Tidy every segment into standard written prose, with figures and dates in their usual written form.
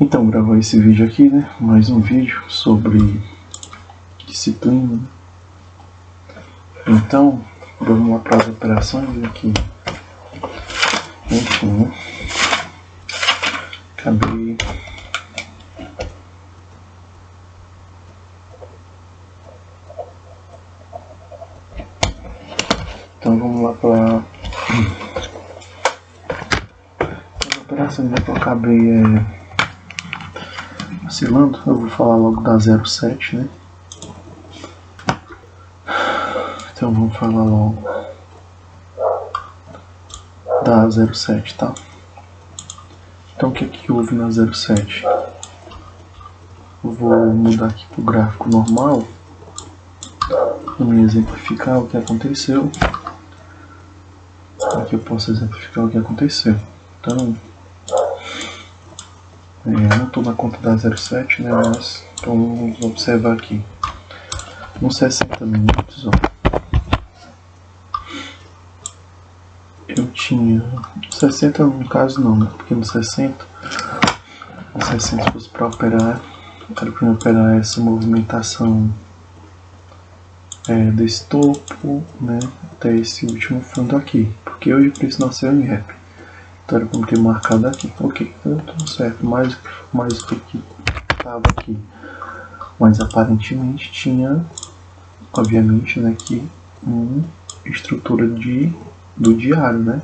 Então, gravar esse vídeo aqui, né? Mais um vídeo sobre disciplina. Então, vamos lá para as operações aqui. Enfim, né? Acabei. Então, vamos lá para as operações que eu acabei vacilando. Eu vou falar logo da 07, né? Então, vamos falar logo da 07, tá? Então, o que houve na 07? Eu vou mudar aqui para o gráfico normal para me exemplificar o que aconteceu. Aqui eu posso exemplificar o que aconteceu. Então, eu não estou na conta da 07, né? Mas então vamos observar aqui. Nos 60 minutos, ó, eu tinha 60 no caso não, né? Porque no 60 se fosse para operar, era para operar essa movimentação desse topo, né, até esse último fundo aqui, porque hoje o preço nasceu em gap, então era como ter marcado aqui, ok, então tudo certo, mais o que estava aqui, mas aparentemente tinha, obviamente, né, aqui uma estrutura do diário, né,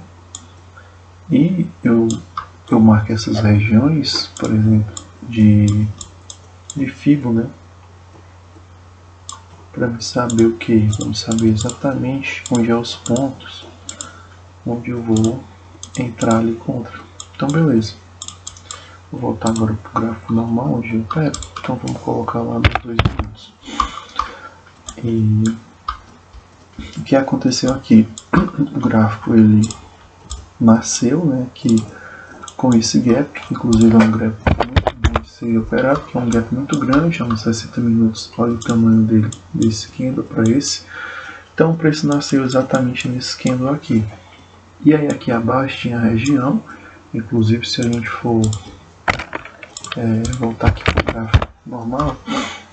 e eu marco essas regiões, por exemplo, de Fibo, né, para me saber o que? Vamos saber exatamente onde é os pontos onde eu vou entrar ali contra. Então, beleza. Vou voltar agora para o gráfico normal, onde eu quero. Então, vamos colocar lá nos 2 minutos. E o que aconteceu aqui? O gráfico ele nasceu, né, aqui com esse gap, inclusive é um gap muito bom de ser operado, que é um gap muito grande, é uns 60 minutos, olha o tamanho dele, desse candle para esse. Então o preço nasceu exatamente nesse candle aqui. E aí aqui abaixo tinha a região, inclusive se a gente for voltar aqui para o gráfico normal,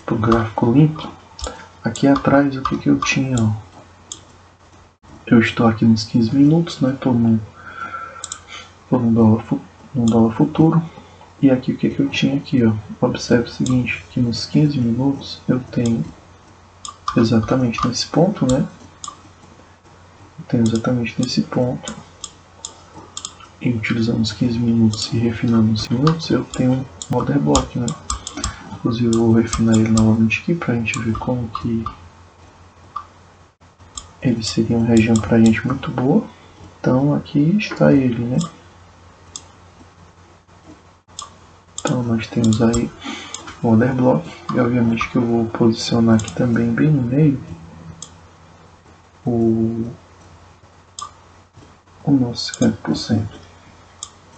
para o gráfico limpo, aqui atrás o que eu tinha, ó. Eu estou aqui nos 15 minutos, né, estou num dólar futuro, e aqui o que eu tinha aqui, ó. Observe o seguinte, que nos 15 minutos eu tenho exatamente nesse ponto, né, e utilizando os 15 minutos e refinando os minutos, eu tenho um order block, né. Inclusive eu vou refinar ele novamente aqui para a gente ver como que ele seria uma região para a gente muito boa. Então aqui está ele, né. Então nós temos aí o order block, e obviamente que eu vou posicionar aqui também bem no meio o nosso 50%.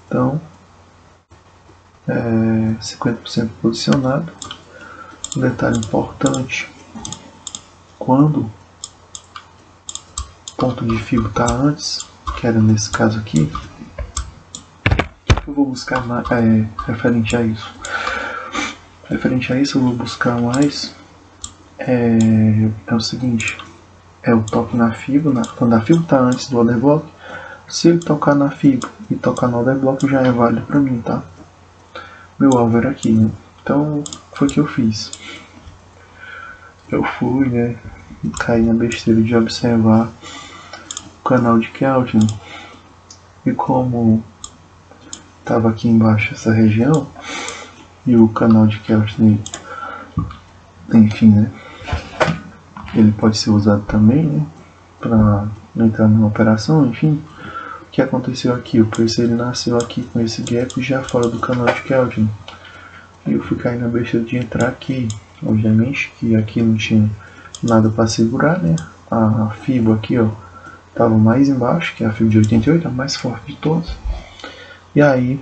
Então 50% posicionado. Um detalhe importante, quando o ponto de Fibo está antes, que era nesse caso aqui, eu vou buscar referente a isso. Referente a isso, eu vou buscar mais o seguinte, o toque na Fibo, quando a Fibo está antes do order block, se ele tocar na Fibo e tocar no order block já é válido para mim, tá? Meu alvo era aqui, né? Então foi o que eu fiz. Eu fui, né, caí na besteira de observar o canal de Kelvin, e como estava aqui embaixo essa região e o canal de Kelvin, enfim, né, ele pode ser usado também, né, para entrar numa operação, enfim. O que aconteceu aqui? O preço ele nasceu aqui com esse gap já fora do canal de Kelvin, e eu fui cair na besteira de entrar aqui. Obviamente que aqui não tinha nada para segurar, né, a Fibo aqui, ó, estava mais embaixo, que é a Fibo de 88, a mais forte de todas, e aí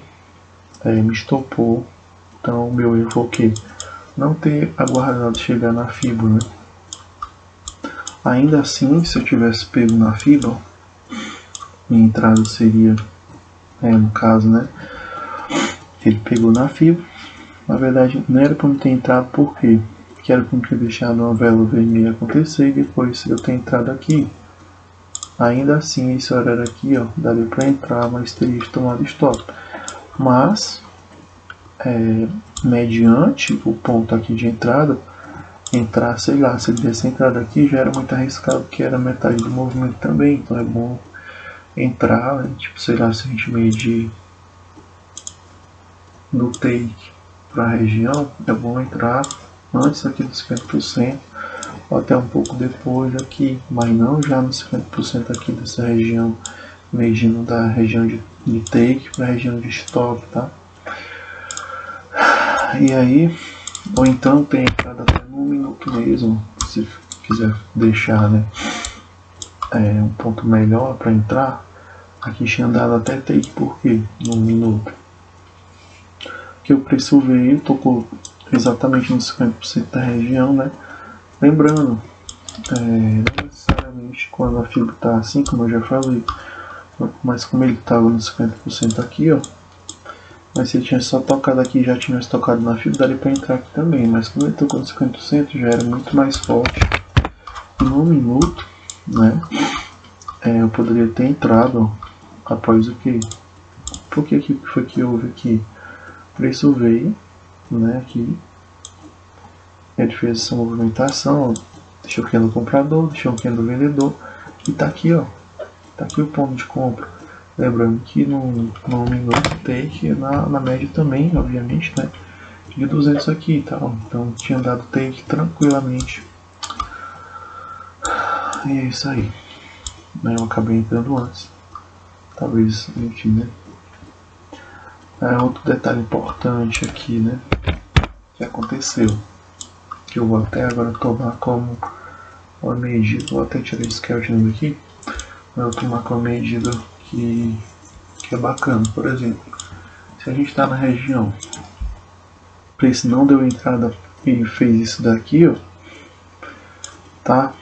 me estopou. Então o meu erro foi o quê? Não ter aguardado chegar na Fibo, né? Ainda assim, se eu tivesse pego na Fibo, minha entrada seria, no caso, né, ele pegou na Fibo, Na verdade, não era para eu ter entrado, por quê? Porque era para eu ter deixado uma vela vermelha acontecer e depois eu ter entrado aqui. Ainda assim, esse horário aqui, ó, daria para entrar, mas teria tomado stop. Mas, mediante o ponto aqui de entrada, entrar, sei lá, se ele desse entrada aqui já era muito arriscado, porque era metade do movimento também, então é bom entrar, né? Tipo, sei lá, se a gente medir do take para a região, é bom entrar antes aqui dos 50%, ou até um pouco depois aqui, mas não já nos 50% aqui dessa região, medindo da região de take para a região de stop, tá? E aí, ou então tem entrada até no 1 minuto mesmo, se quiser deixar, né, um ponto melhor para entrar. Aqui tinha dado até take, por quê? No 1 minuto. Que o preço veio, tocou exatamente nos 50% da região, né? Lembrando, não necessariamente quando a fibra está assim, como eu já falei, mas como ele estava nos 50% aqui, ó, mas se ele tinha só tocado aqui e já tivesse tocado na fibra, daria para entrar aqui também, mas como ele tocou nos 50%, já era muito mais forte. No 1 minuto, né, eu poderia ter entrado após o que? Por que foi que houve aqui? O preço veio, né, aqui, ele fez essa movimentação, deixou o candle comprador, deixou o candle vendedor, e tá aqui, ó, tá aqui o ponto de compra. Lembrando que no minuto take na média também, obviamente, né, de 200 aqui e tal, então tinha dado take tranquilamente. E é isso aí, né, eu acabei entrando antes, talvez, enfim, né. Outro detalhe importante aqui, né, que aconteceu, que eu vou até agora tomar como uma medida, vou até tirar esse Keltner aqui, mas eu vou tomar como uma medida que é bacana. Por exemplo, se a gente está na região, o preço não deu entrada e fez isso daqui, ó, tá?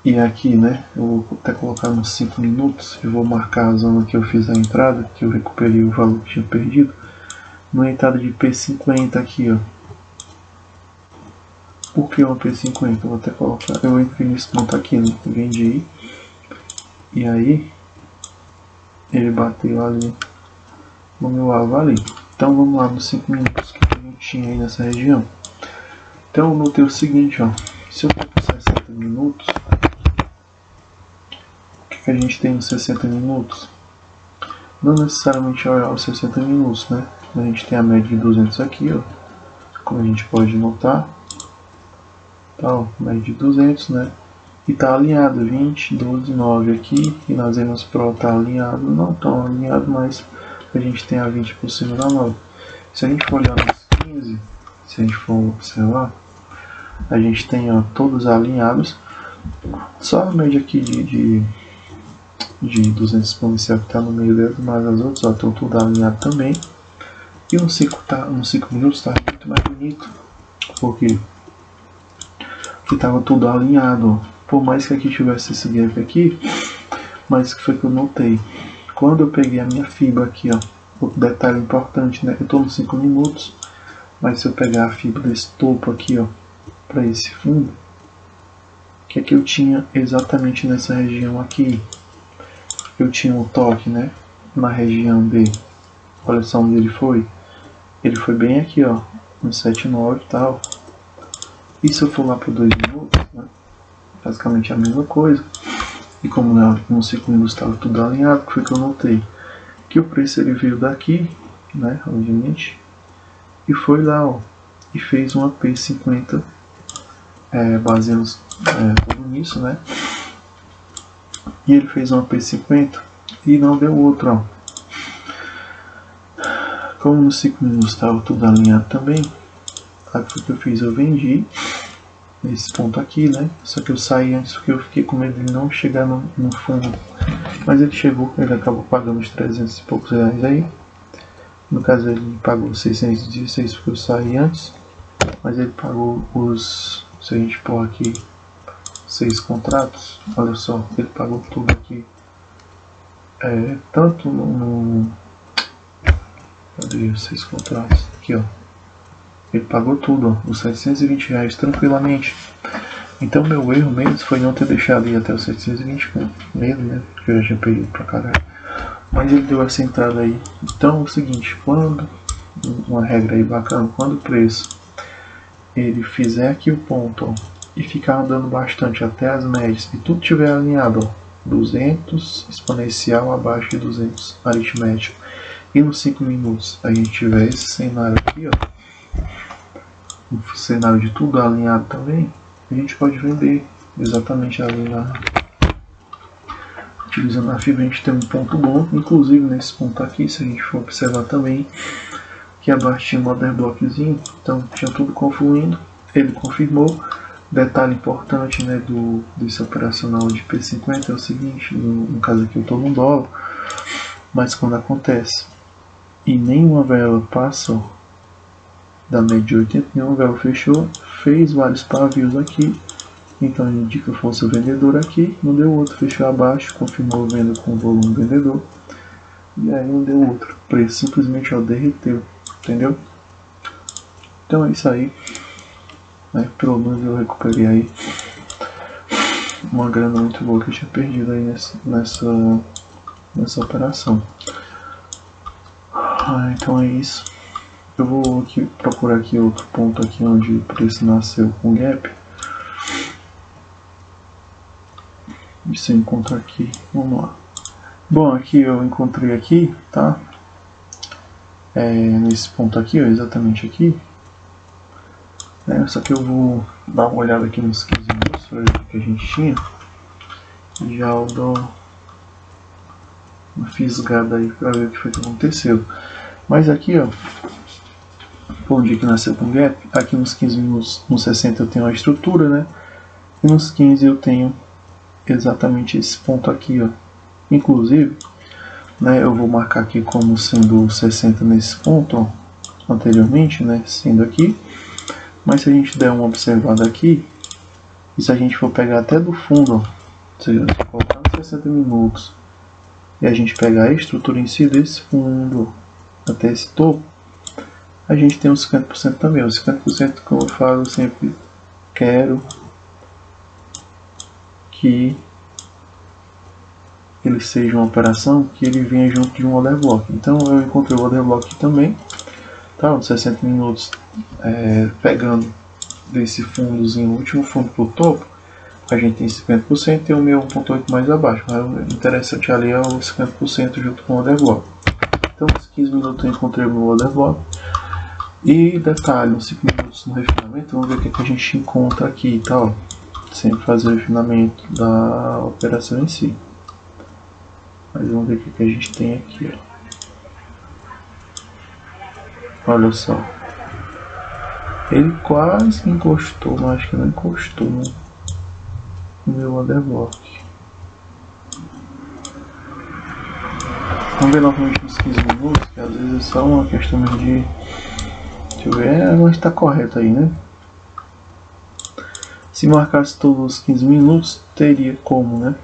E aqui, né, eu vou até colocar nos 5 minutos, eu vou marcar a zona que eu fiz a entrada, que eu recuperei o valor que tinha perdido, numa entrada de P50 aqui, ó. Por que uma P50? Eu vou até colocar, eu entrei nesse ponto aqui, né, vendi, e aí ele bateu ali no meu alvo ali. Então vamos lá nos 5 minutos que a gente tinha aí nessa região. Então eu notei o seguinte, ó, se eu for para 60 minutos, o que a gente tem nos 60 minutos? Não necessariamente olhar os 60 minutos, né? A gente tem a média de 200 aqui, ó, como a gente pode notar, tá, ó, média de 200, né? E tá alinhado 20, 12, 9 aqui, e nas EMAs Pro tá alinhado, não tão alinhado, mas a gente tem a 20 por cima da 9. Se a gente for olhar nos 15, se a gente for observar, a gente tem, ó, todos alinhados, só a média aqui de 200 exponencial que está no meio delas, mas as outras, ó, estão tudo alinhado também. E no 5 minutos está muito mais bonito, porque estava tudo alinhado, ó. Por mais que aqui tivesse esse gap aqui, mas o que foi que eu notei? Quando eu peguei a minha fibra aqui, ó, outro detalhe importante, né? Eu estou nos 5 minutos, mas se eu pegar a fibra desse topo aqui, ó, para esse fundo, que é que eu tinha exatamente nessa região aqui? Eu tinha um toque, né, na região de, olha só onde ele foi bem aqui, ó, no 7,9 e tal. E se eu for lá para 2 minutos, né, basicamente a mesma coisa. E como nos 5 minutos estava tudo alinhado, foi que eu notei que o preço ele veio daqui, né, obviamente, e foi lá, ó, e fez uma P50, baseando tudo nisso, né. E ele fez uma P50 e não deu outra, ó. Como nos 5 minutos estava tudo alinhado também, sabe o que eu fiz? Eu vendi nesse ponto aqui, né? Só que eu saí antes porque eu fiquei com medo de não chegar no fundo. Mas ele chegou, ele acabou pagando os 300 e poucos reais aí. No caso ele pagou 616 porque eu saí antes. Mas ele pagou os, se a gente pôr aqui 6 contratos, olha só, ele pagou tudo aqui. Tanto no cadê os 6 contratos? Aqui, ó. Ele pagou tudo, ó, os R$720 tranquilamente. Então meu erro mesmo foi não ter deixado ir até os 720 mesmo, né? Porque eu já tinha perdido pra caralho. Mas ele deu essa entrada aí. Então é o seguinte, quando uma regra aí bacana, quando o preço ele fizer aqui o ponto, ó, e ficar andando bastante até as médias e tudo tiver alinhado, ó, 200 exponencial abaixo de 200 aritmético, e nos 5 minutos a gente tiver esse cenário aqui, ó, o cenário de tudo alinhado também, a gente pode vender exatamente ali utilizando a fibra. A gente tem um ponto bom, inclusive nesse ponto aqui, se a gente for observar também, que abaixo tinha um order blockzinho, então tinha tudo confluindo, ele confirmou. Detalhe importante, né, desse operacional de P50 é o seguinte, no caso aqui eu estou no dólar, mas quando acontece e nenhuma vela passa, ó, da média de 80, nenhuma vela fechou, fez vários pavios aqui, então indica força vendedora aqui, não deu outro, fechou abaixo, confirmou venda com volume vendedor, e aí não deu outro, o preço simplesmente, ó, derreteu, entendeu? Então é isso aí, né? Pelo menos eu recuperei aí uma grana muito boa que eu tinha perdido aí nessa operação. Então é isso. Eu vou aqui procurar aqui outro ponto aqui onde o preço nasceu com gap. E se eu encontro aqui, vamos lá. Bom, aqui eu encontrei aqui, tá? Nesse ponto aqui, ó, exatamente aqui. Só que eu vou dar uma olhada aqui nos 15 minutos para ver o que a gente tinha. E já eu dou uma fisgada aí para ver o que foi que aconteceu. Mas aqui, ó, onde que nasceu com gap, aqui nos 15 minutos, nos 60 eu tenho a estrutura, né? E nos 15 eu tenho exatamente esse ponto aqui, ó. Inclusive, né, eu vou marcar aqui como sendo 60 nesse ponto, ó, anteriormente, né, sendo aqui. Mas se a gente der uma observada aqui, e se a gente for pegar até do fundo, ó, ou seja, colocar nos 60 minutos, e a gente pegar a estrutura em si desse fundo até esse topo, a gente tem uns 50% também. Os 50%, como eu falo, eu sempre quero que ele seja uma operação que ele venha junto de um order block. Então eu encontrei o order block também, tá? Uns 60 minutos pegando desse fundozinho, o último fundo pro topo, a gente tem 50% e o meu 1.8 mais abaixo. Mas o interessante ali é os 50% junto com o order block. Então nos 15 minutos eu encontrei o meu order block. E detalhe, nos 5 minutos no refinamento, vamos ver o que a gente encontra aqui, tá? Ó, sempre fazer o refinamento da operação em si. Mas vamos ver o que a gente tem aqui, ó. Olha só. Ele quase encostou, mas acho que não encostou no meu order block. Vamos ver novamente nos 15 minutos, que às vezes é só uma questão de... Deixa eu ver, mas está correto aí, né? Se marcasse todos os 15 minutos, teria como, né?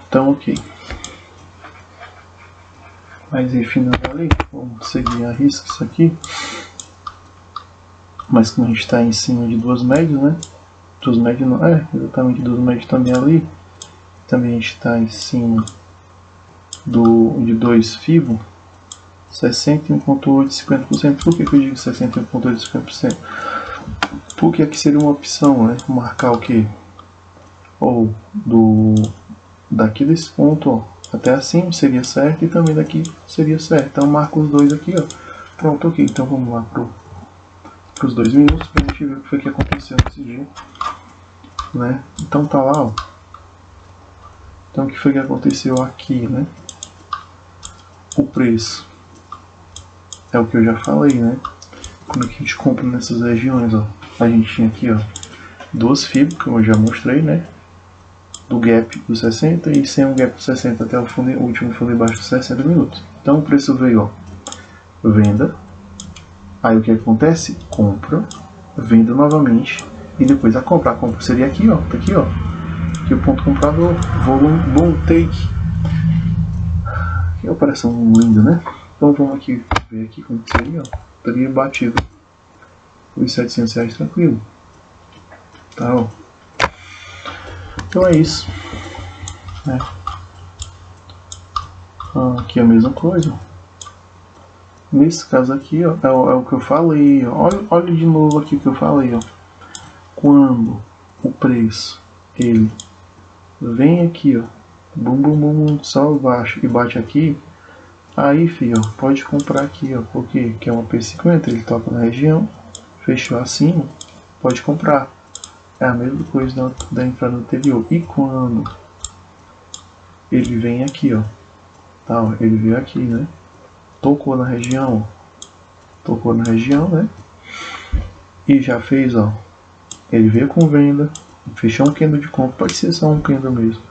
Então, ok. Mas refinando ali, vamos seguir a risca isso aqui. Mas como a gente está em cima de duas médias, né? Duas médias não, exatamente duas médias também ali. Também a gente está em cima de 2 FIBO. 61.8, 50%. Por que eu digo 61.8, 50%? Porque aqui seria uma opção, né? Marcar o que? Ou daqui desse ponto, ó, até assim seria certo, e também daqui seria certo. Então marco os dois aqui, ó. Pronto, ok. Então vamos lá para os 2 minutos para a gente ver o que foi que aconteceu nesse dia, né? Então tá lá, ó. Então o que foi que aconteceu aqui, né? O preço é o que eu já falei, né? Como é que a gente compra nessas regiões, ó? A gente tinha aqui, ó, 2 FIBO, que eu já mostrei, né? Do gap do 60 e sem o gap do 60 até o último fundo embaixo dos 60 minutos. Então o preço veio, ó, venda, aí o que acontece? Compra, venda novamente e depois a compra. A compra seria aqui, ó, tá aqui, ó, aqui o ponto comprador, volume, bom take. Que operação linda, né? Então vamos aqui ver aqui como seria, ó. Teria batido os R$700 tranquilo. Tá, ó. Então é isso, né? Aqui é a mesma coisa. Nesse caso aqui, ó, é o que eu falei, ó. Olha de novo aqui o que eu falei, ó. Quando o preço ele vem aqui, ó, bum bum bum, bum só baixo e bate aqui, aí, filho, ó, pode comprar aqui, ó, porque que é uma P50, ele toca na região, fechou acima, pode comprar. É a mesma coisa da entrada anterior. E quando ele vem aqui, ó, tá, ó, ele veio aqui, né? Tocou na região, né? E já fez, ó. Ele veio com venda, fechou um candle de compra, pode ser só um candle mesmo.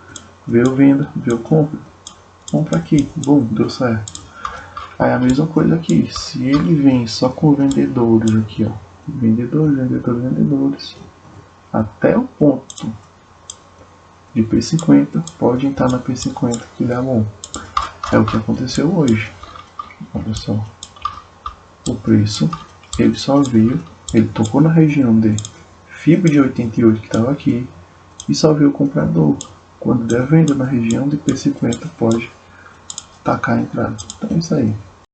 Veio venda, veio compra, compra aqui, bom, deu certo. Aí a mesma coisa aqui, se ele vem só com vendedores aqui, ó, vendedores, até o ponto de P50, pode entrar na P50 que dá bom. É o que aconteceu hoje. Olha só, o preço, ele só veio, ele tocou na região de FIBO de 88 que estava aqui e só veio o comprador. Quando der venda na região de P50 pode tacar a entrada. Então é isso aí.